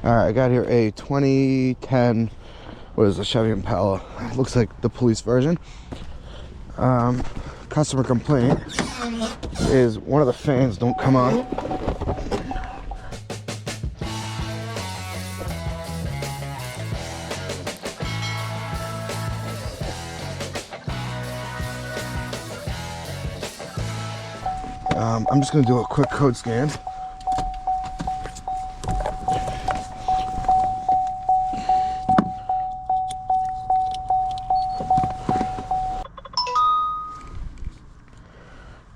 Alright, I got here a 2010, what is a Chevy Impala. Looks like the police version. Customer complaint is one of the fans don't come on. I'm just going to do a quick code scan.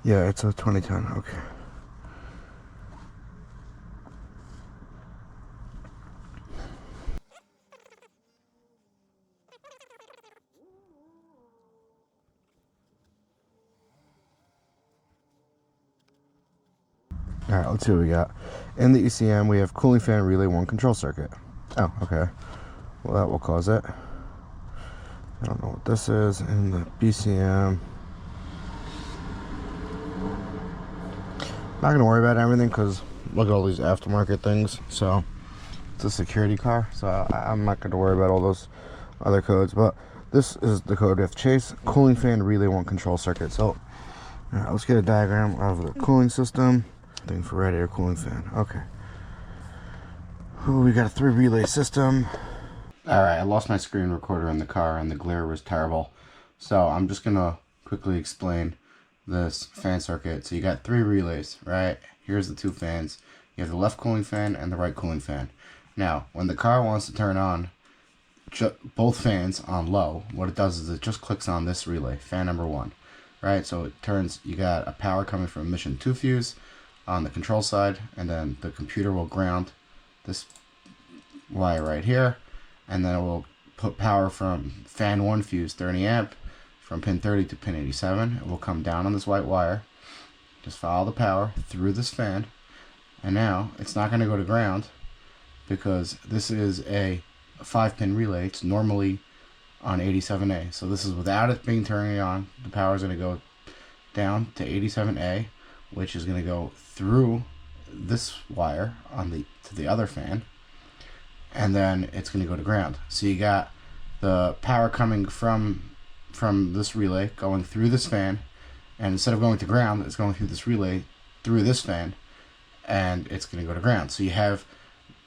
Yeah, it's a 2010, okay. Alright, let's see what we got. In the ECM, we have cooling fan relay 1 control circuit. Oh, okay. Well, that will cause it. I don't know what this is. In the BCM, not gonna worry about everything because look at all these aftermarket things. So it's a security car, so I'm not gonna worry about all those other codes. But this is the code we have to chase: cooling fan relay 1 control circuit. So let's get a diagram of the cooling system. Thing for radiator cooling fan. Okay. Ooh, we got a 3 relay system. Alright, I lost my screen recorder in the car and the glare was terrible. So I'm just gonna quickly explain this fan circuit. So you got 3 relays, right? Here's the 2 fans. You have the left cooling fan and the right cooling fan. Now, when the car wants to turn on both fans on low, what it does is it just clicks on this relay, fan number 1. Right? So it turns, you got a power coming from emission 2 fuse on the control side, and then the computer will ground this wire right here, and then it will put power from fan 1 fuse 30 amp from pin 30 to pin 87. It will come down on this white wire, just follow the power through this fan, and now it's not going to go to ground because this is a 5-pin relay. It's normally on 87A, so this is without it being turning on. The power is going to go down to 87A, which is going to go through this wire on to the other fan, and then it's going to go to ground. So you got the power coming from this relay going through this fan, and instead of going to ground, it's going through this relay through this fan, and it's going to go to ground. So you have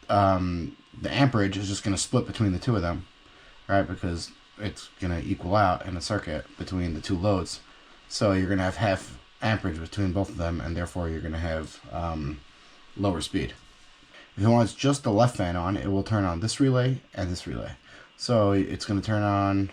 the amperage is just going to split between the 2 of them, right? Because it's going to equal out in a circuit between the 2 loads. So you're going to have half amperage between both of them, and therefore you're going to have lower speed. If you want just the left fan on, it will turn on this relay and this relay. So it's going to turn on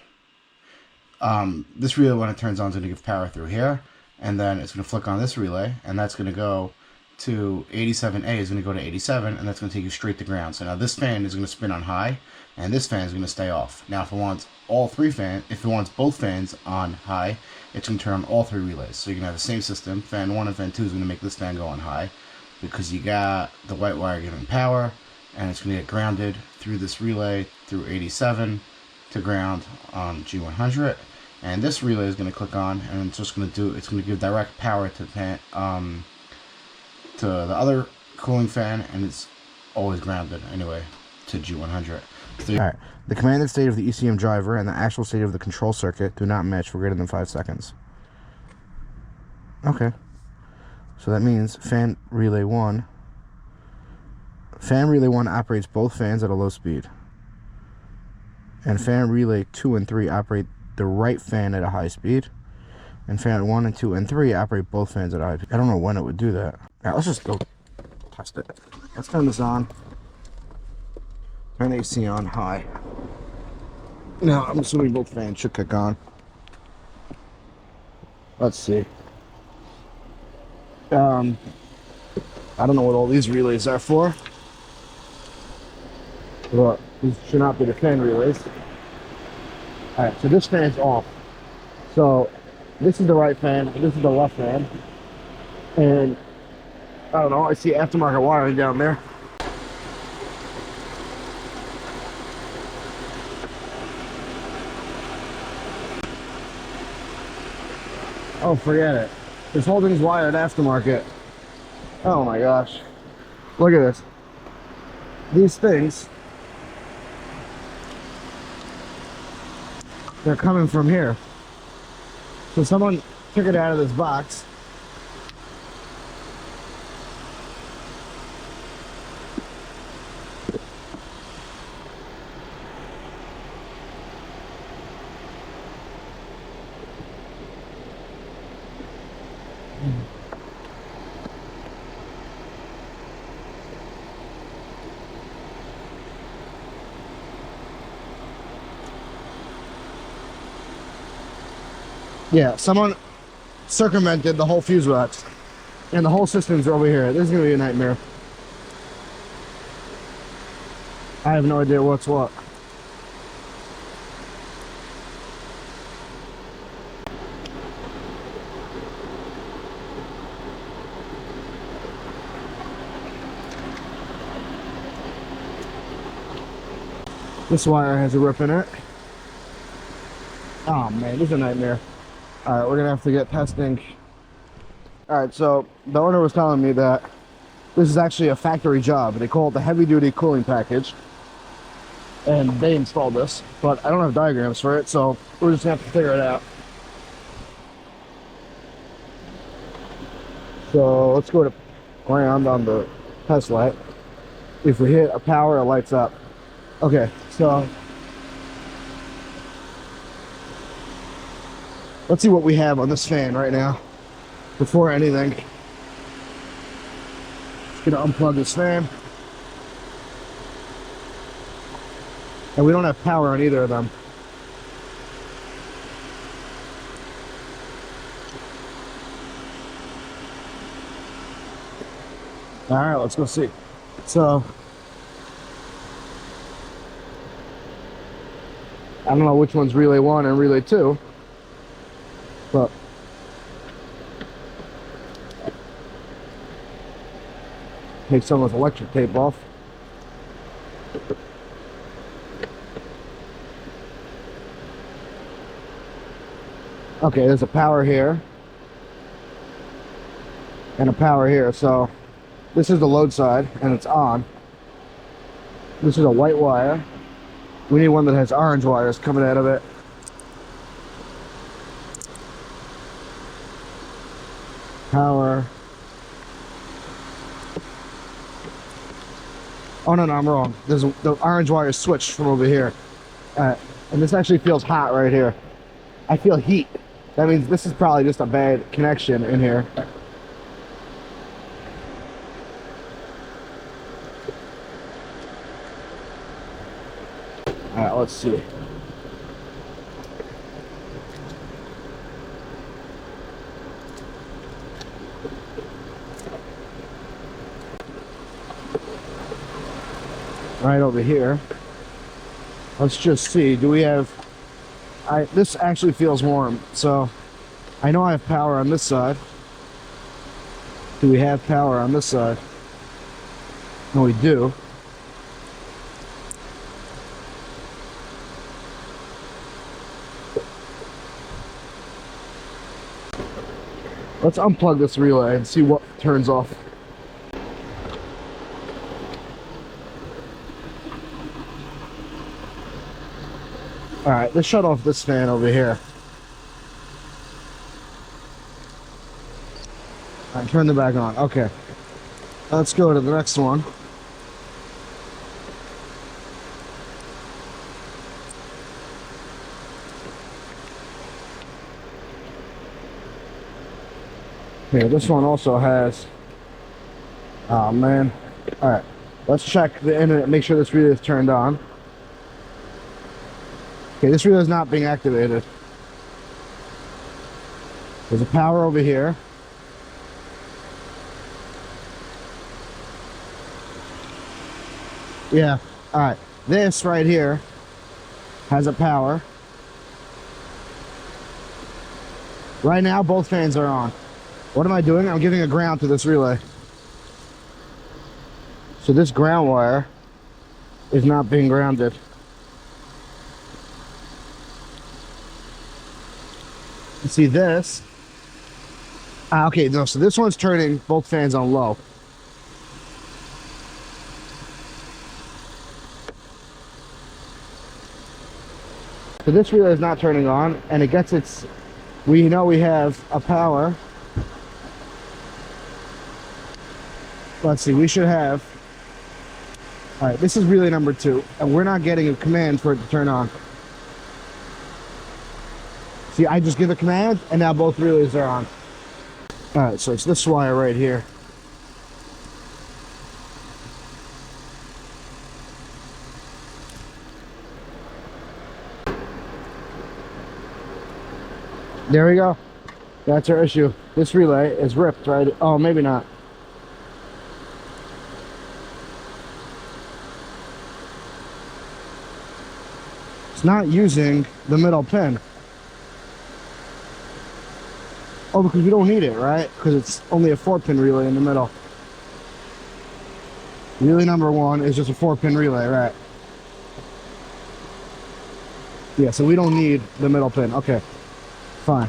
this relay. When it turns on, is going to give power through here, and then it's going to flick on this relay, and that's going to go to 87A, is going to go to 87, and that's going to take you straight to ground. So now this fan is going to spin on high, and this fan is going to stay off. Now if it wants if it wants both fans on high, it's going to turn on all 3 relays. So you can have the same system. Fan 1 and fan 2 is going to make this fan go on high because you got the white wire giving power, and it's going to get grounded through this relay through 87 to ground on G100. And this relay is going to click on, and it's just going to give direct power to the other cooling fan, and it's always grounded anyway to G100. Alright, the commanded state of the ECM driver and the actual state of the control circuit do not match for greater than 5 seconds. Okay. So that means fan relay 1 operates both fans at a low speed. And fan relay 2 and 3 operate the right fan at a high speed. And fan 1 and 2 and 3 operate both fans at a high speed. I don't know when it would do that. Alright, let's just go test it. Let's turn this on. Turn the AC on high. Now, I'm assuming both fans should kick on. Let's see. I don't know what all these relays are for. But these should not be the fan relays. Alright, so this fan's off. So, this is the right fan, and this is the left fan. And, I don't know, I see aftermarket wiring down there. Oh, forget it. This whole thing's wired aftermarket. Oh my gosh. Look at this. these things, they're coming from here. So someone took it out of this box. Yeah, someone circumvented the whole fuse box, and the whole system's over here. This is gonna be a nightmare. I have no idea what's what. This wire has a rip in it. Oh man, this is a nightmare. Alright, we're gonna have to get testing. Alright, so the owner was telling me that this is actually a factory job. They call it the heavy duty cooling package. And they installed this, but I don't have diagrams for it, so we're just gonna have to figure it out. So let's go to ground on the test light. If we hit a power, it lights up. Okay, so let's see what we have on this fan right now before anything. Just gonna unplug this fan. And we don't have power on either of them. Alright, let's go see. So I don't know which one's relay 1 and relay 2, but take some of this electric tape off. Okay, there's a power here and a power here. So this is the load side and it's on. This is a white wire. We need one that has orange wires coming out of it. Power. Oh no, I'm wrong. There's the orange wire is switched from over here. And this actually feels hot right here. I feel heat. That means this is probably just a bad connection in here. Alright, let's see. Right over here. Let's just see. Do we have... this actually feels warm, so I know I have power on this side. Do we have power on this side? No, we do. Let's unplug this relay and see what turns off. Alright, let's shut off this fan over here. Alright, turn it back on. Okay. Let's go to the next one. Here, this one also has... Oh man. Alright, let's check the internet, make sure this relay is turned on. Okay, this relay is not being activated. There's a power over here. Yeah, alright. This right here has a power. Right now, both fans are on. What am I doing? I'm giving a ground to this relay. So this ground wire is not being grounded. You see this? Okay, no, so this one's turning both fans on low. So this relay is not turning on, and it gets its, we know we have a power. Let's see, we should have, all right, this is relay number 2, and we're not getting a command for it to turn on. See, I just give a command, and now both relays are on. All right, so it's this wire right here. There we go. That's our issue. This relay is ripped, right? Oh, maybe not. It's not using the middle pin. Oh, because we don't need it, right? Because it's only a 4-pin relay in the middle. Relay number 1 is just a 4-pin relay, right? Yeah, so we don't need the middle pin. Okay, fine.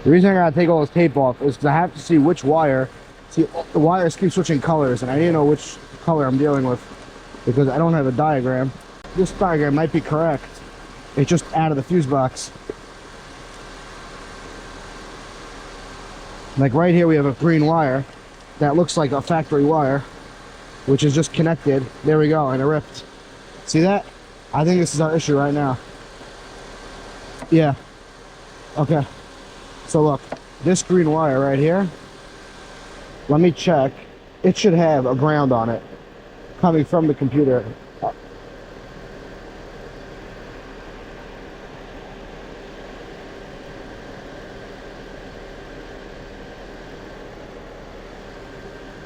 The reason I gotta take all this tape off is because I have to see which wire. See, the wires keep switching colors, and I need to know which color I'm dealing with because I don't have a diagram. This diagram might be correct. It's just out of the fuse box. Like right here, we have a green wire that looks like a factory wire, which is just connected. There we go, and it ripped. See that? I think this is our issue right now. Yeah. Okay. So look, this green wire right here, let me check. It should have a ground on it coming from the computer.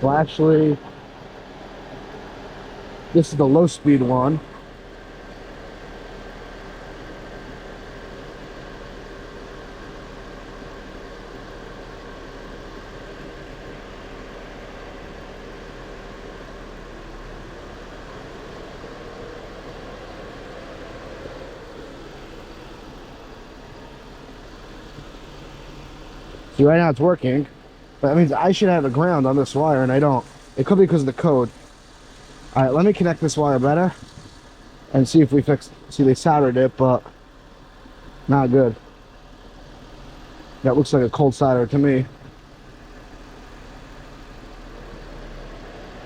Well, actually, this is the low speed one. See, right now it's working, but that means I should have a ground on this wire, and I don't. It could be because of the code. All right, let me connect this wire better and see if we fix. See, they soldered it, but not good. That looks like a cold solder to me.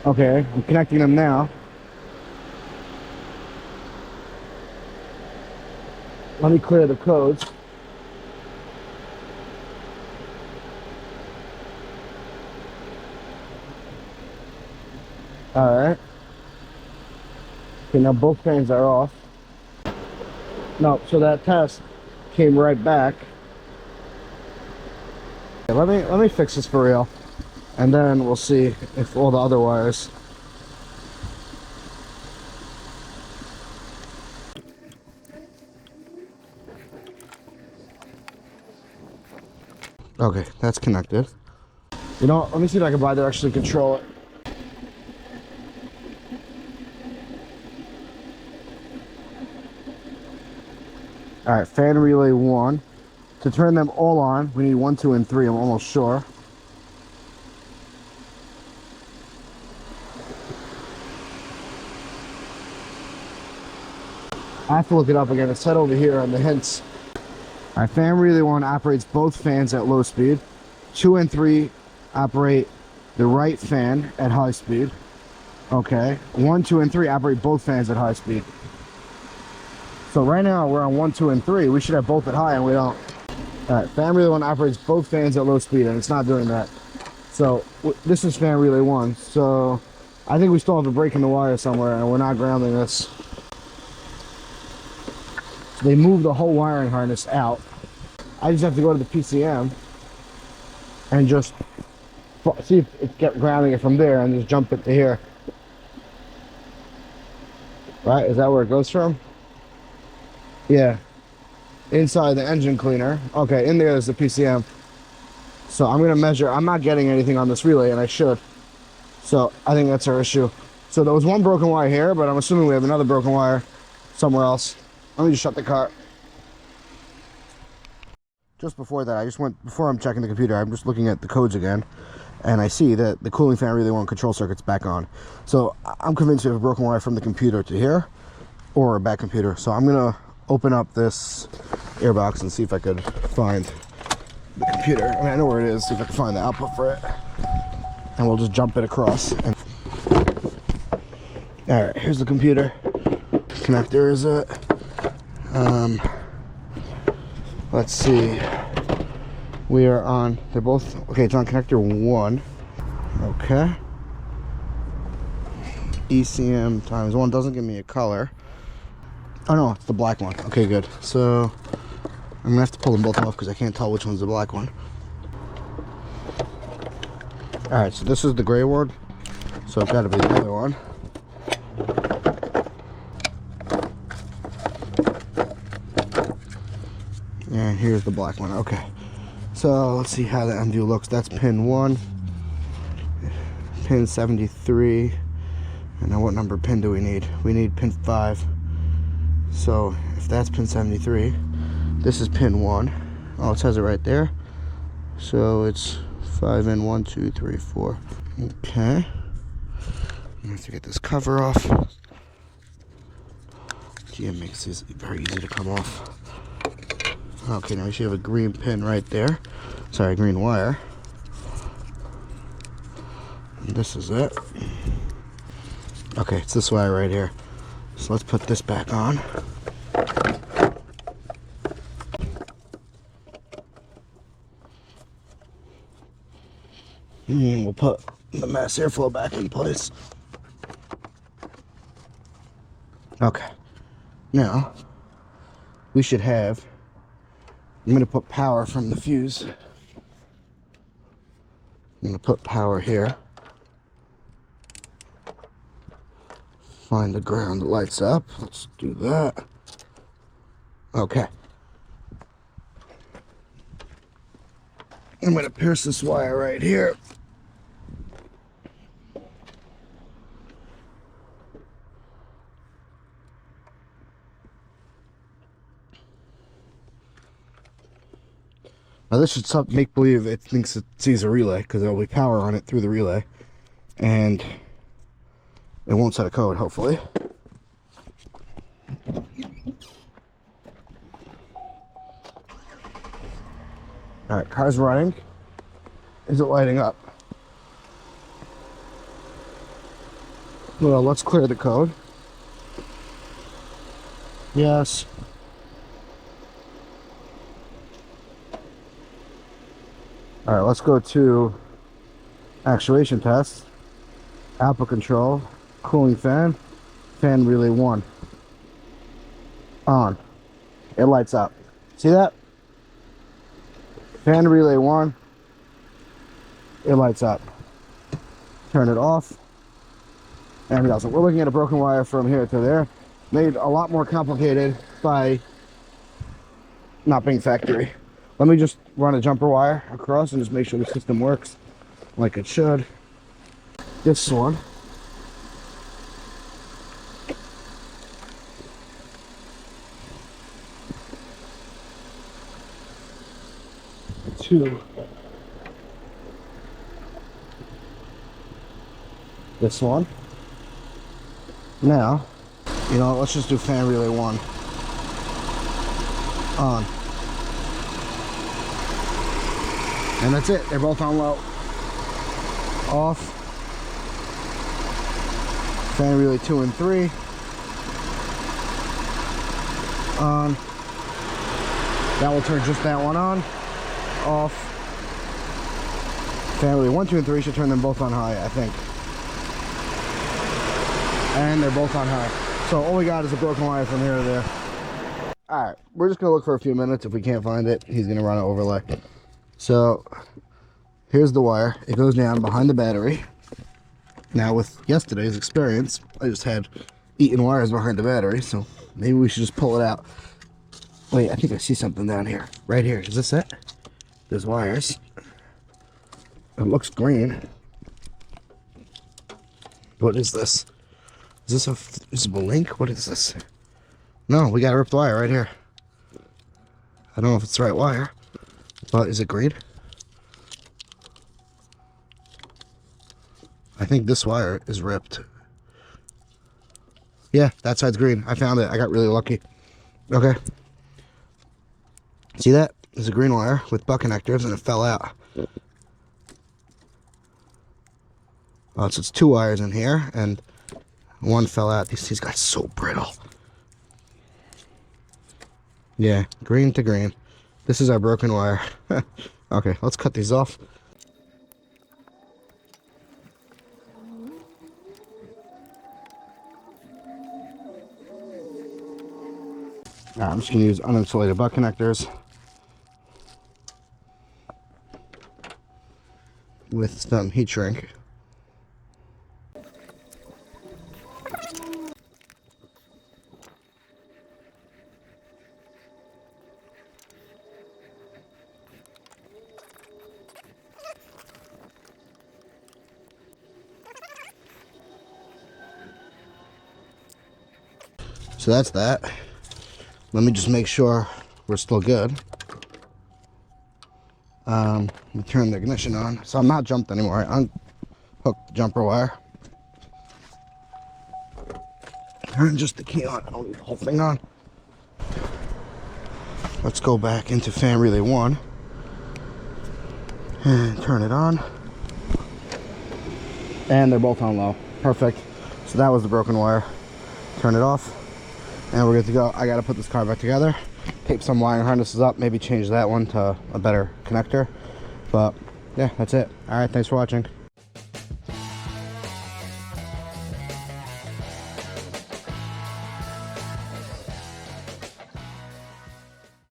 Okay, I'm connecting them now. Let me clear the codes. All right. Okay, now both fans are off. No, so that test came right back. Okay, let me fix this for real, and then we'll see if all the other wires. Okay, that's connected. You know, let me see if I can bidirectionally control it. All right, fan relay 1. To turn them all on, we need 1, 2, and 3, I'm almost sure. I have to look it up again. It's set over here on the hints. All right, fan relay 1 operates both fans at low speed. 2 and 3 operate the right fan at high speed. Okay, 1, 2, and 3 operate both fans at high speed. So right now we're on 1, 2, and 3. We should have both at high, and we don't. All right, fan relay 1 operates both fans at low speed, and it's not doing that. So this is fan relay 1. So I think we still have a break in the wire somewhere, and we're not grounding this. So they moved the whole wiring harness out. I just have to go to the PCM and just see if it's grounding it from there, and just jump it to here. Right? Is that where it goes from? Yeah. Inside the engine cleaner. Okay, in there is the PCM. So I'm gonna measure. I'm not getting anything on this relay, and I should. So I think that's our issue. So there was one broken wire here, but I'm assuming we have another broken wire somewhere else. Let me just shut the car. Just before that, before I'm checking the computer, I'm just looking at the codes again, and I see that the cooling fan relay 1 control circuit's back on. So I'm convinced we have a broken wire from the computer to here, or a back computer. So I'm gonna open up this airbox and see if I could find the computer. I mean, I know where it is, see if I can find the output for it. And we'll just jump it across. And all right, here's the computer. Connector is it. Let's see. We are on, they're both, okay, it's on connector 1. Okay. ECM times 1 doesn't give me a color. Oh no, it's the black one. Okay, good. So I'm gonna have to pull them both off because I can't tell which one's the black one. All right, so this is the gray one. So it's gotta be the other one. And here's the black one. Okay. So let's see how the end view looks. That's pin 1, pin 73. And now what number pin do we need? We need pin 5. So if that's pin 73, this is pin 1. Oh, it says it right there. So it's 5 in 1, 2, 3, 4. Okay. I have to get this cover off. Gee, it makes this very easy to come off. Okay, now we should have a green pin right there. Sorry, green wire. And this is it. Okay, it's this wire right here. So let's put this back on. And we'll put the mass airflow back in place. Okay. Now, we should have, I'm going to put power from the fuse. I'm going to put power here. Find the ground that lights up. Let's do that. Okay. I'm going to pierce this wire right here. Now this should make believe it thinks it sees a relay because there will be power on it through the relay, and it won't set a code, hopefully. All right, car's running. Is it lighting up? Well, let's clear the code. Yes. All right, let's go to actuation test, output control, cooling fan, fan relay 1. On. It lights up. See that? Fan relay 1. It lights up. Turn it off. And it doesn't. We're looking at a broken wire from here to there. Made a lot more complicated by not being factory. Let me just run a jumper wire across and just make sure the system works like it should. This one. Two. This one. Now, you know, let's just do fan relay 1. On. And that's it. They're both on low. Off. Fan relay 2 and 3. On. That will turn just that one on. Off. Fan relay 1, 2, and 3 should turn them both on high, I think. And they're both on high. So all we got is a broken wire from here to there. Alright, we're just gonna look for a few minutes. If we can't find it, he's gonna run an overlay. So here's the wire. It goes down behind the battery. Now with yesterday's experience, I just had eaten wires behind the battery, so maybe we should just pull it out. Wait, I think I see something down here. Right here. Is this it? There's wires. It looks green. What is this? Is this a visible link? What is this? No, we got a ripped wire right here. I don't know if it's the right wire, but is it green? I think this wire is ripped. Yeah, that side's green. I found it. I got really lucky. Okay. See that? There's a green wire with butt connectors and it fell out. So it's two wires in here and one fell out. These guys are so brittle. Yeah, green to green. This is our broken wire. Okay, let's cut these off. I'm just going to use uninsulated butt connectors with some heat shrink. So that's that. Let me just make sure we're still good. Let me turn the ignition on. So I'm not jumped anymore. I unhooked the jumper wire. Turn just the key on. I don't need the whole thing on. Let's go back into fan relay 1 and turn it on. And they're both on low. Perfect. So that was the broken wire. Turn it off. And we're good to go. I gotta put this car back together, tape some wiring harnesses up, maybe change that one to a better connector. But yeah, that's it. All right, thanks for watching.